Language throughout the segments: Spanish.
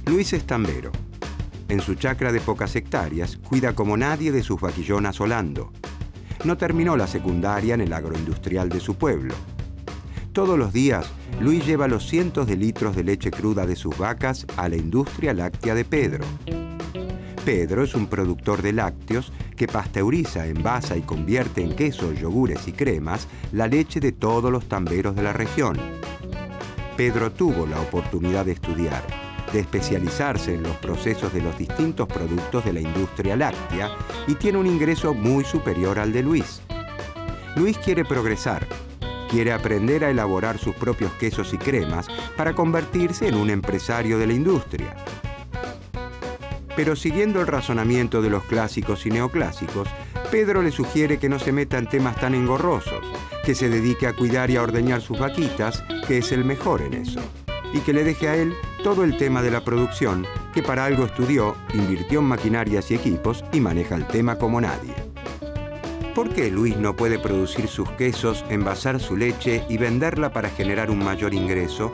Luis es tambero. En su chacra de pocas hectáreas, cuida como nadie de sus vaquillonas Olando. No terminó la secundaria en el agroindustrial de su pueblo. Todos los días, Luis lleva los cientos de litros de leche cruda de sus vacas a la industria láctea de Pedro. Pedro es un productor de lácteos que pasteuriza, envasa y convierte en quesos, yogures y cremas la leche de todos los tamberos de la región. Pedro tuvo la oportunidad de estudiar, de especializarse en los procesos de los distintos productos de la industria láctea y tiene un ingreso muy superior al de Luis. Luis quiere progresar, quiere aprender a elaborar sus propios quesos y cremas para convertirse en un empresario de la industria. Pero siguiendo el razonamiento de los clásicos y neoclásicos, Pedro le sugiere que no se meta en temas tan engorrosos, que se dedique a cuidar y a ordeñar sus vaquitas, que es el mejor en eso, y que le deje a él todo el tema de la producción, que para algo estudió, invirtió en maquinarias y equipos y maneja el tema como nadie. ¿Por qué Luis no puede producir sus quesos, envasar su leche y venderla para generar un mayor ingreso?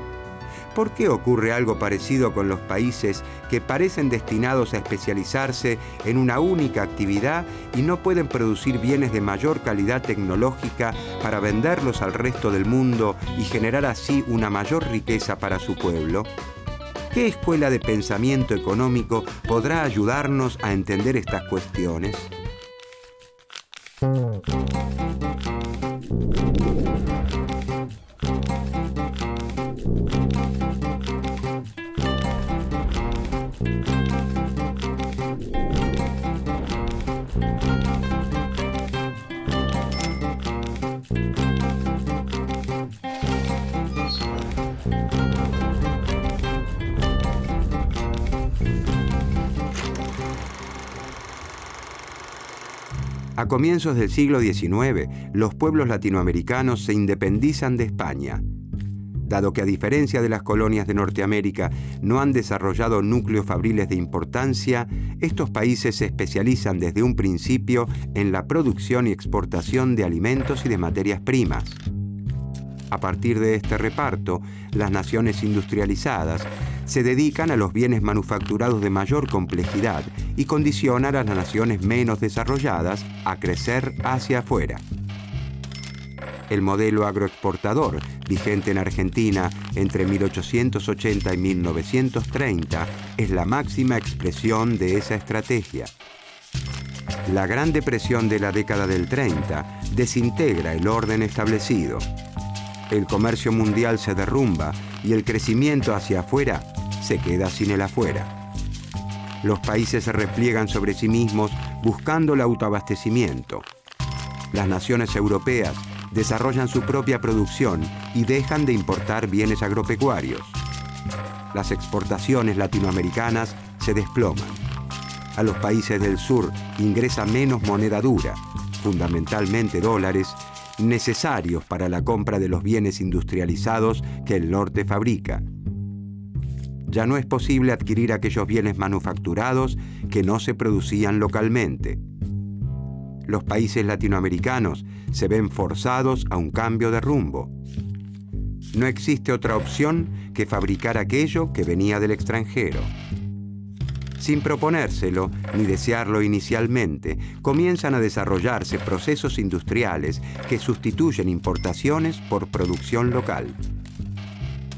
¿Por qué ocurre algo parecido con los países que parecen destinados a especializarse en una única actividad y no pueden producir bienes de mayor calidad tecnológica para venderlos al resto del mundo y generar así una mayor riqueza para su pueblo? ¿Qué escuela de pensamiento económico podrá ayudarnos a entender estas cuestiones? A comienzos del siglo XIX, los pueblos latinoamericanos se independizan de España. Dado que a diferencia de las colonias de Norteamérica no han desarrollado núcleos fabriles de importancia, estos países se especializan desde un principio en la producción y exportación de alimentos y de materias primas. A partir de este reparto, las naciones industrializadas se dedican a los bienes manufacturados de mayor complejidad y condicionan a las naciones menos desarrolladas a crecer hacia afuera. El modelo agroexportador, vigente en Argentina entre 1880 y 1930, es la máxima expresión de esa estrategia. La Gran Depresión de la década del 30 desintegra el orden establecido. El comercio mundial se derrumba y el crecimiento hacia afuera se queda sin el afuera. Los países se repliegan sobre sí mismos buscando el autoabastecimiento. Las naciones europeas desarrollan su propia producción y dejan de importar bienes agropecuarios. Las exportaciones latinoamericanas se desploman. A los países del sur ingresa menos moneda dura, fundamentalmente dólares, necesarios para la compra de los bienes industrializados que el norte fabrica. Ya no es posible adquirir aquellos bienes manufacturados que no se producían localmente. Los países latinoamericanos se ven forzados a un cambio de rumbo. No existe otra opción que fabricar aquello que venía del extranjero. Sin proponérselo ni desearlo inicialmente, comienzan a desarrollarse procesos industriales que sustituyen importaciones por producción local.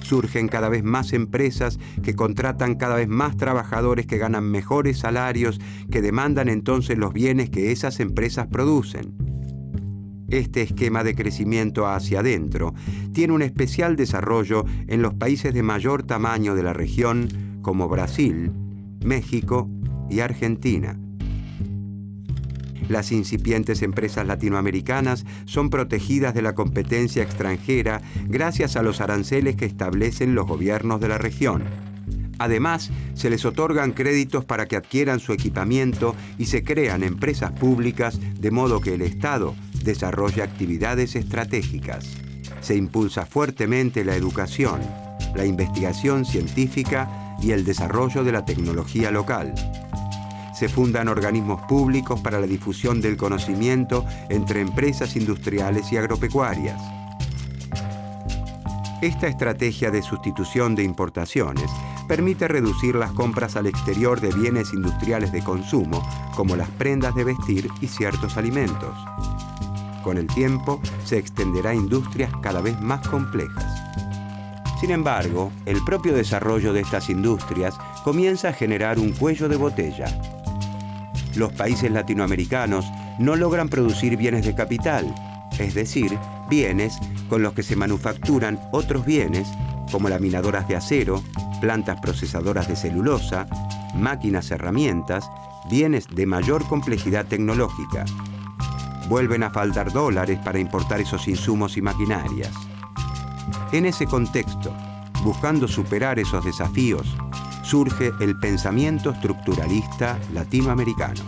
Surgen cada vez más empresas que contratan cada vez más trabajadores que ganan mejores salarios, que demandan entonces los bienes que esas empresas producen. Este esquema de crecimiento hacia adentro tiene un especial desarrollo en los países de mayor tamaño de la región, como Brasil, México y Argentina. Las incipientes empresas latinoamericanas son protegidas de la competencia extranjera gracias a los aranceles que establecen los gobiernos de la región. Además, se les otorgan créditos para que adquieran su equipamiento y se crean empresas públicas de modo que el Estado desarrolle actividades estratégicas. Se impulsa fuertemente la educación, la investigación científica y el desarrollo de la tecnología local. Se fundan organismos públicos para la difusión del conocimiento entre empresas industriales y agropecuarias. Esta estrategia de sustitución de importaciones permite reducir las compras al exterior de bienes industriales de consumo, como las prendas de vestir y ciertos alimentos. Con el tiempo, se extenderá a industrias cada vez más complejas. Sin embargo, el propio desarrollo de estas industrias comienza a generar un cuello de botella. Los países latinoamericanos no logran producir bienes de capital, es decir, bienes con los que se manufacturan otros bienes, como laminadoras de acero, plantas procesadoras de celulosa, máquinas, herramientas, bienes de mayor complejidad tecnológica. Vuelven a faltar dólares para importar esos insumos y maquinarias. En ese contexto, buscando superar esos desafíos, surge el pensamiento estructuralista latinoamericano.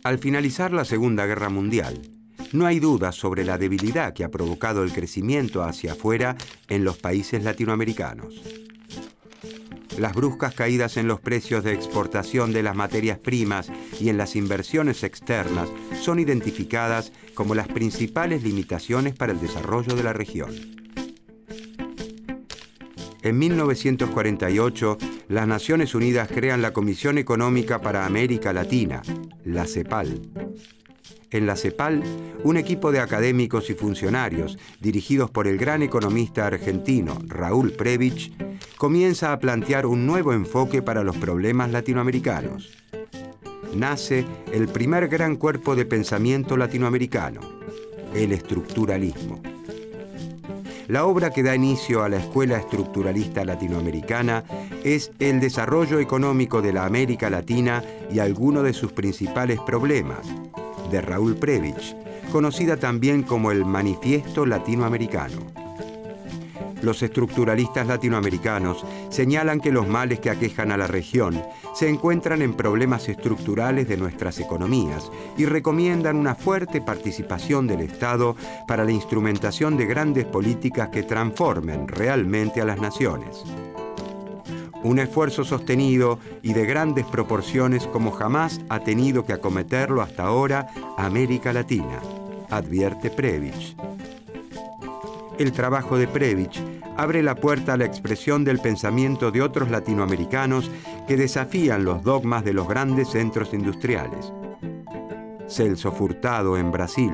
Al finalizar la Segunda Guerra Mundial, no hay duda sobre la debilidad que ha provocado el crecimiento hacia afuera en los países latinoamericanos. Las bruscas caídas en los precios de exportación de las materias primas y en las inversiones externas son identificadas como las principales limitaciones para el desarrollo de la región. En 1948, las Naciones Unidas crean la Comisión Económica para América Latina, la CEPAL. En la CEPAL, un equipo de académicos y funcionarios, dirigidos por el gran economista argentino Raúl Prebisch, comienza a plantear un nuevo enfoque para los problemas latinoamericanos. Nace el primer gran cuerpo de pensamiento latinoamericano, el estructuralismo. La obra que da inicio a la Escuela Estructuralista Latinoamericana es El desarrollo económico de la América Latina y algunos de sus principales problemas, de Raúl Prebisch, conocida también como el Manifiesto Latinoamericano. Los estructuralistas latinoamericanos señalan que los males que aquejan a la región se encuentran en problemas estructurales de nuestras economías y recomiendan una fuerte participación del Estado para la instrumentación de grandes políticas que transformen realmente a las naciones. Un esfuerzo sostenido y de grandes proporciones como jamás ha tenido que acometerlo hasta ahora América Latina, advierte Prebisch. El trabajo de Prebisch abre la puerta a la expresión del pensamiento de otros latinoamericanos que desafían los dogmas de los grandes centros industriales. Celso Furtado en Brasil,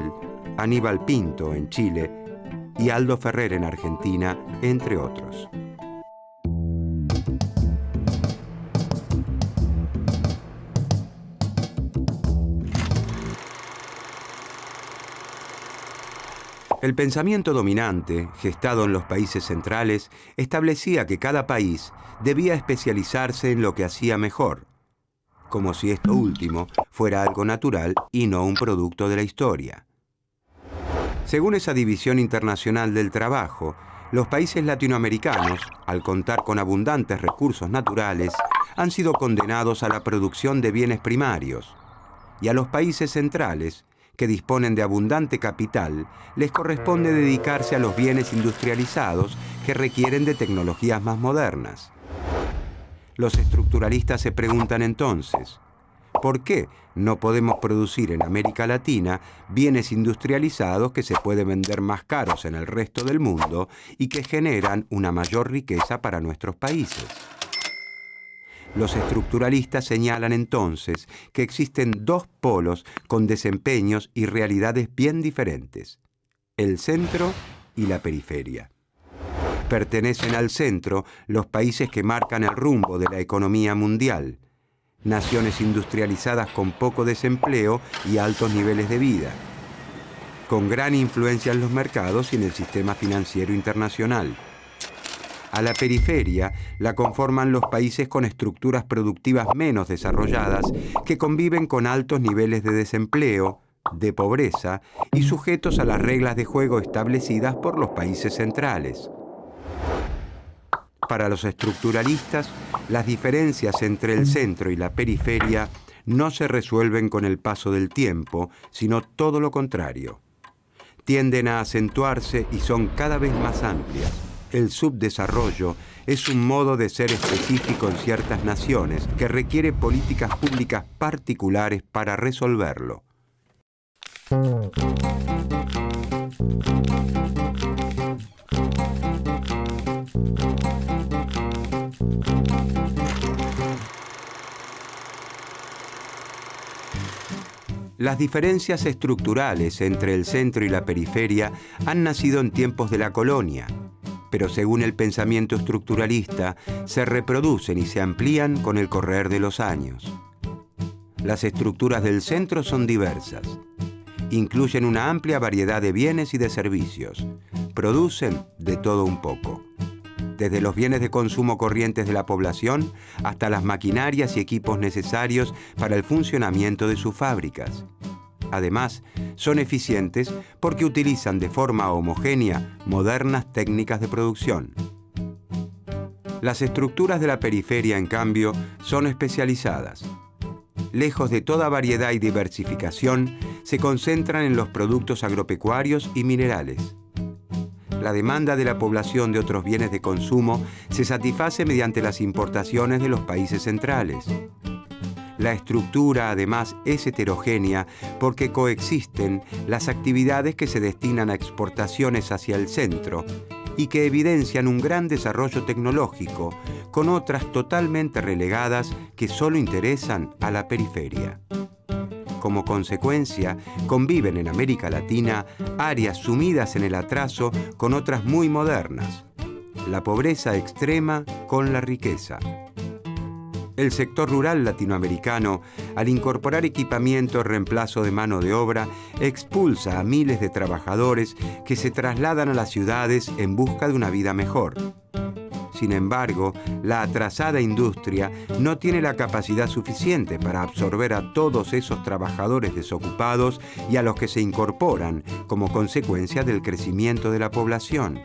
Aníbal Pinto en Chile y Aldo Ferrer en Argentina, entre otros. El pensamiento dominante, gestado en los países centrales, establecía que cada país debía especializarse en lo que hacía mejor, como si esto último fuera algo natural y no un producto de la historia. Según esa división internacional del trabajo, los países latinoamericanos, al contar con abundantes recursos naturales, han sido condenados a la producción de bienes primarios, y a los países centrales, que disponen de abundante capital, les corresponde dedicarse a los bienes industrializados que requieren de tecnologías más modernas. Los estructuralistas se preguntan entonces, ¿por qué no podemos producir en América Latina bienes industrializados que se pueden vender más caros en el resto del mundo y que generan una mayor riqueza para nuestros países? Los estructuralistas señalan entonces que existen dos polos con desempeños y realidades bien diferentes, el centro y la periferia. Pertenecen al centro los países que marcan el rumbo de la economía mundial, naciones industrializadas con poco desempleo y altos niveles de vida, con gran influencia en los mercados y en el sistema financiero internacional. A la periferia la conforman los países con estructuras productivas menos desarrolladas que conviven con altos niveles de desempleo, de pobreza y sujetos a las reglas de juego establecidas por los países centrales. Para los estructuralistas, las diferencias entre el centro y la periferia no se resuelven con el paso del tiempo, sino todo lo contrario. Tienden a acentuarse y son cada vez más amplias. El subdesarrollo es un modo de ser específico en ciertas naciones que requiere políticas públicas particulares para resolverlo. Las diferencias estructurales entre el centro y la periferia han nacido en tiempos de la colonia, pero según el pensamiento estructuralista, se reproducen y se amplían con el correr de los años. Las estructuras del centro son diversas. Incluyen una amplia variedad de bienes y de servicios. Producen de todo un poco. Desde los bienes de consumo corrientes de la población hasta las maquinarias y equipos necesarios para el funcionamiento de sus fábricas. Además, son eficientes porque utilizan de forma homogénea modernas técnicas de producción. Las estructuras de la periferia, en cambio, son especializadas. Lejos de toda variedad y diversificación, se concentran en los productos agropecuarios y minerales. La demanda de la población de otros bienes de consumo se satisface mediante las importaciones de los países centrales. La estructura, además, es heterogénea porque coexisten las actividades que se destinan a exportaciones hacia el centro y que evidencian un gran desarrollo tecnológico, con otras totalmente relegadas que solo interesan a la periferia. Como consecuencia, conviven en América Latina áreas sumidas en el atraso con otras muy modernas. La pobreza extrema con la riqueza. El sector rural latinoamericano, al incorporar equipamiento en reemplazo de mano de obra, expulsa a miles de trabajadores que se trasladan a las ciudades en busca de una vida mejor. Sin embargo, la atrasada industria no tiene la capacidad suficiente para absorber a todos esos trabajadores desocupados y a los que se incorporan como consecuencia del crecimiento de la población.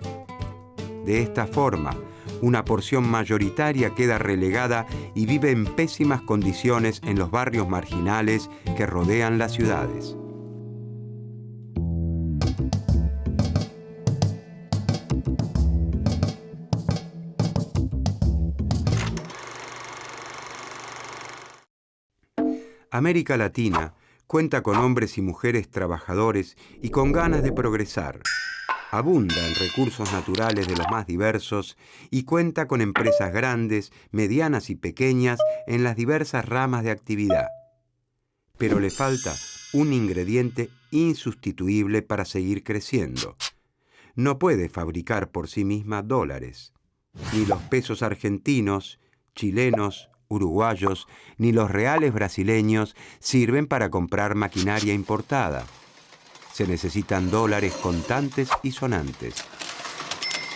De esta forma, una porción mayoritaria queda relegada y vive en pésimas condiciones en los barrios marginales que rodean las ciudades. América Latina cuenta con hombres y mujeres trabajadores y con ganas de progresar. Abunda en recursos naturales de los más diversos y cuenta con empresas grandes, medianas y pequeñas en las diversas ramas de actividad. Pero le falta un ingrediente insustituible para seguir creciendo. No puede fabricar por sí misma dólares. Ni los pesos argentinos, chilenos, uruguayos, ni los reales brasileños sirven para comprar maquinaria importada. Se necesitan dólares contantes y sonantes.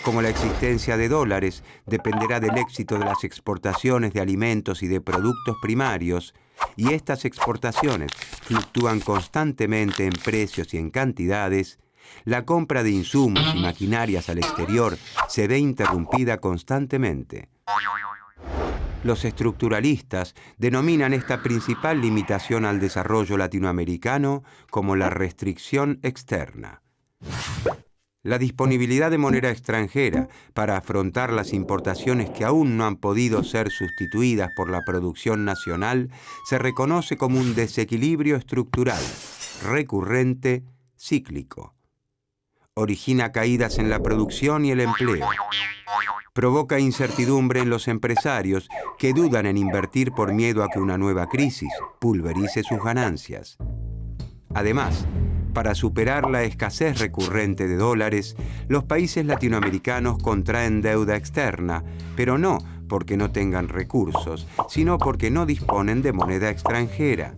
Como la existencia de dólares dependerá del éxito de las exportaciones de alimentos y de productos primarios, y estas exportaciones fluctúan constantemente en precios y en cantidades, la compra de insumos y maquinarias al exterior se ve interrumpida constantemente. Los estructuralistas denominan esta principal limitación al desarrollo latinoamericano como la restricción externa. La disponibilidad de moneda extranjera para afrontar las importaciones que aún no han podido ser sustituidas por la producción nacional se reconoce como un desequilibrio estructural, recurrente, cíclico. Origina caídas en la producción y el empleo. Provoca incertidumbre en los empresarios que dudan en invertir por miedo a que una nueva crisis pulverice sus ganancias. Además, para superar la escasez recurrente de dólares, los países latinoamericanos contraen deuda externa, pero no porque no tengan recursos, sino porque no disponen de moneda extranjera.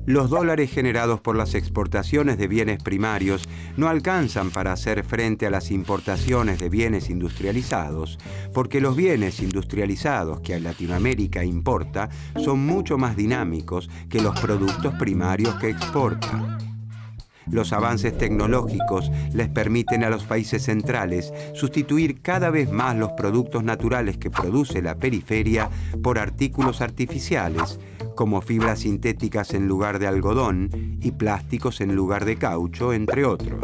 Los dólares generados por las exportaciones de bienes primarios no alcanzan para hacer frente a las importaciones de bienes industrializados, porque los bienes industrializados que Latinoamérica importa son mucho más dinámicos que los productos primarios que exporta. Los avances tecnológicos les permiten a los países centrales sustituir cada vez más los productos naturales que produce la periferia por artículos artificiales, como fibras sintéticas en lugar de algodón y plásticos en lugar de caucho, entre otros.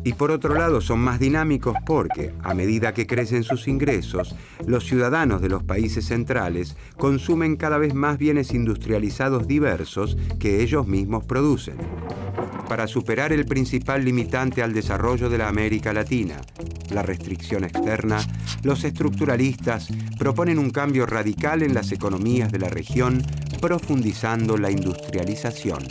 Y por otro lado son más dinámicos porque, a medida que crecen sus ingresos, los ciudadanos de los países centrales consumen cada vez más bienes industrializados diversos que ellos mismos producen. Para superar el principal limitante al desarrollo de la América Latina, la restricción externa, los estructuralistas proponen un cambio radical en las economías de la región, profundizando la industrialización.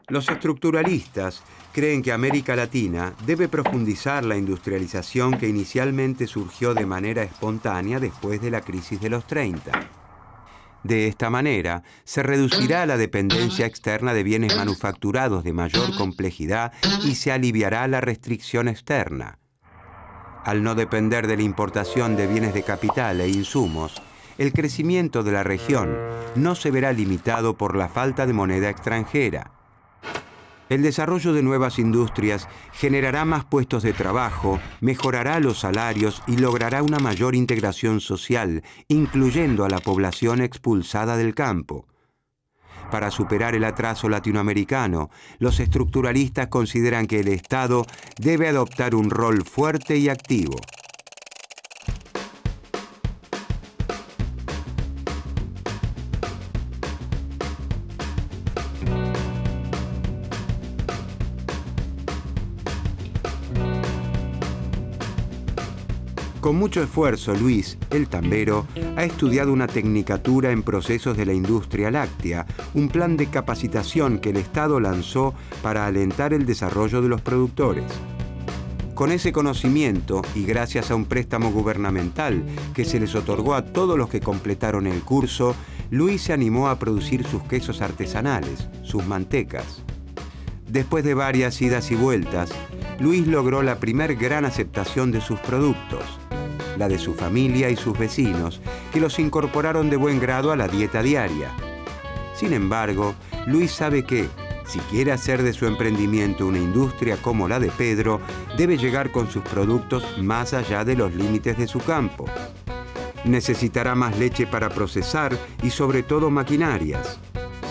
Los estructuralistas creen que América Latina debe profundizar la industrialización que inicialmente surgió de manera espontánea después de la crisis de los 30. De esta manera, se reducirá la dependencia externa de bienes manufacturados de mayor complejidad y se aliviará la restricción externa. Al no depender de la importación de bienes de capital e insumos, el crecimiento de la región no se verá limitado por la falta de moneda extranjera. El desarrollo de nuevas industrias generará más puestos de trabajo, mejorará los salarios y logrará una mayor integración social, incluyendo a la población expulsada del campo. Para superar el atraso latinoamericano, los estructuralistas consideran que el Estado debe adoptar un rol fuerte y activo. Con mucho esfuerzo, Luis, el tambero, ha estudiado una tecnicatura en procesos de la industria láctea, un plan de capacitación que el Estado lanzó para alentar el desarrollo de los productores. Con ese conocimiento, y gracias a un préstamo gubernamental que se les otorgó a todos los que completaron el curso, Luis se animó a producir sus quesos artesanales, sus mantecas. Después de varias idas y vueltas, Luis logró la primer gran aceptación de sus productos, la de su familia y sus vecinos, que los incorporaron de buen grado a la dieta diaria. Sin embargo, Luis sabe que, si quiere hacer de su emprendimiento una industria como la de Pedro, debe llegar con sus productos más allá de los límites de su campo. Necesitará más leche para procesar y sobre todo maquinarias,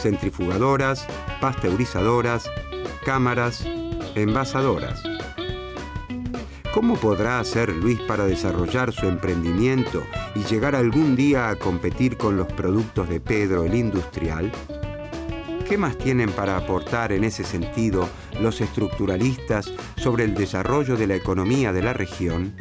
centrifugadoras, pasteurizadoras, cámaras, envasadoras. ¿Cómo podrá hacer Luis para desarrollar su emprendimiento y llegar algún día a competir con los productos de Pedro el Industrial? ¿Qué más tienen para aportar en ese sentido los estructuralistas sobre el desarrollo de la economía de la región?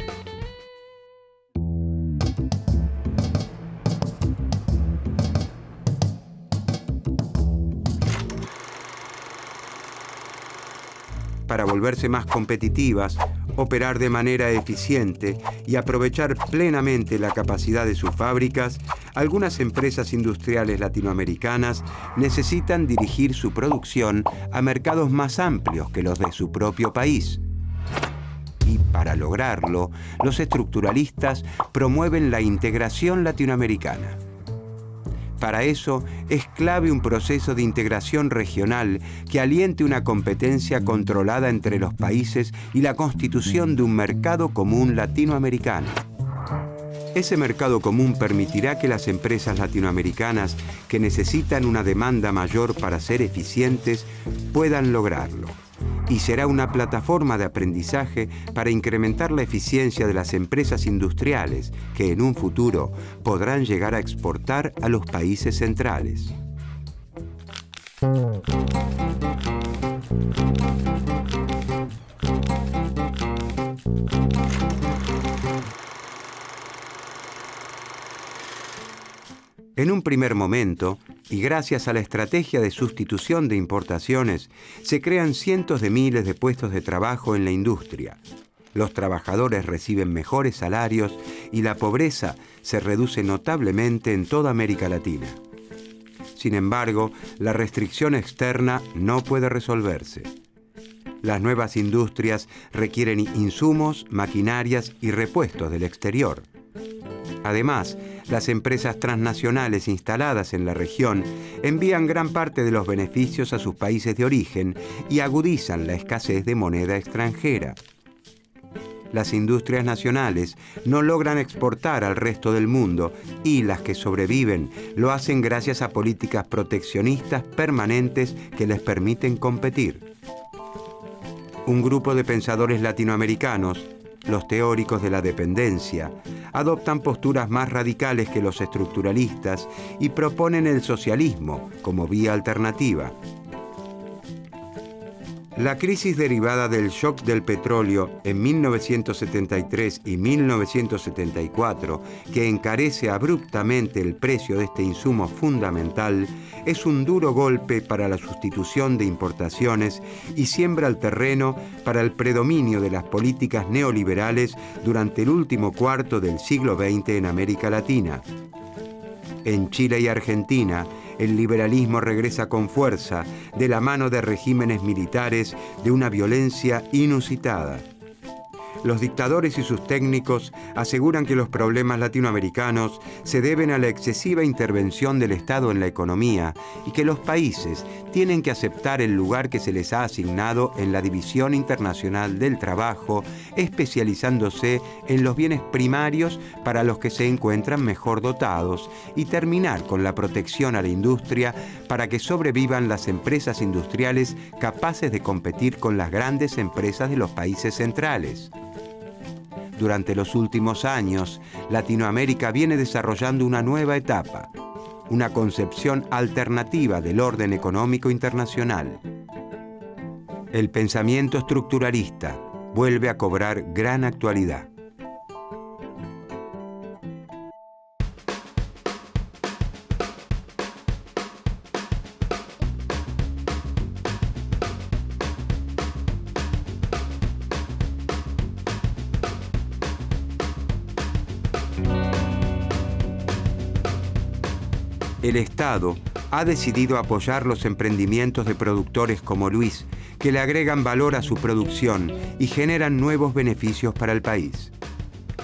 Para volverse más competitivas, operar de manera eficiente y aprovechar plenamente la capacidad de sus fábricas, algunas empresas industriales latinoamericanas necesitan dirigir su producción a mercados más amplios que los de su propio país. Y para lograrlo, los estructuralistas promueven la integración latinoamericana. Para eso es clave un proceso de integración regional que aliente una competencia controlada entre los países y la constitución de un mercado común latinoamericano. Ese mercado común permitirá que las empresas latinoamericanas que necesitan una demanda mayor para ser eficientes puedan lograrlo. Y será una plataforma de aprendizaje para incrementar la eficiencia de las empresas industriales que en un futuro podrán llegar a exportar a los países centrales. En un primer momento, y gracias a la estrategia de sustitución de importaciones, se crean cientos de miles de puestos de trabajo en la industria. Los trabajadores reciben mejores salarios y la pobreza se reduce notablemente en toda América Latina. Sin embargo, la restricción externa no puede resolverse. Las nuevas industrias requieren insumos, maquinarias y repuestos del exterior. Además, las empresas transnacionales instaladas en la región envían gran parte de los beneficios a sus países de origen y agudizan la escasez de moneda extranjera. Las industrias nacionales no logran exportar al resto del mundo y las que sobreviven lo hacen gracias a políticas proteccionistas permanentes que les permiten competir. Un grupo de pensadores latinoamericanos, los teóricos de la dependencia, adoptan posturas más radicales que los estructuralistas y proponen el socialismo como vía alternativa. La crisis derivada del shock del petróleo en 1973 y 1974, que encarece abruptamente el precio de este insumo fundamental, es un duro golpe para la sustitución de importaciones y siembra el terreno para el predominio de las políticas neoliberales durante el último cuarto del siglo XX en América Latina. En Chile y Argentina, el liberalismo regresa con fuerza de la mano de regímenes militares de una violencia inusitada. Los dictadores y sus técnicos aseguran que los problemas latinoamericanos se deben a la excesiva intervención del Estado en la economía y que los países tienen que aceptar el lugar que se les ha asignado en la División Internacional del Trabajo, especializándose en los bienes primarios para los que se encuentran mejor dotados y terminar con la protección a la industria para que sobrevivan las empresas industriales capaces de competir con las grandes empresas de los países centrales. Durante los últimos años, Latinoamérica viene desarrollando una nueva etapa, una concepción alternativa del orden económico internacional. El pensamiento estructuralista vuelve a cobrar gran actualidad. El Estado ha decidido apoyar los emprendimientos de productores como Luis, que le agregan valor a su producción y generan nuevos beneficios para el país.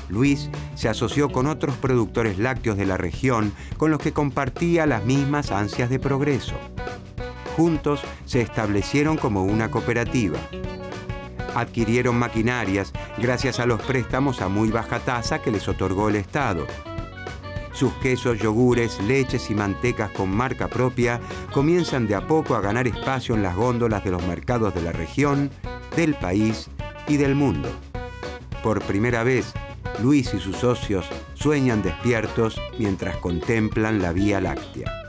Luis se asoció con otros productores lácteos de la región con los que compartía las mismas ansias de progreso. Juntos se establecieron como una cooperativa. Adquirieron maquinarias gracias a los préstamos a muy baja tasa que les otorgó el Estado. Sus quesos, yogures, leches y mantecas con marca propia comienzan de a poco a ganar espacio en las góndolas de los mercados de la región, del país y del mundo. Por primera vez, Luis y sus socios sueñan despiertos mientras contemplan la Vía Láctea.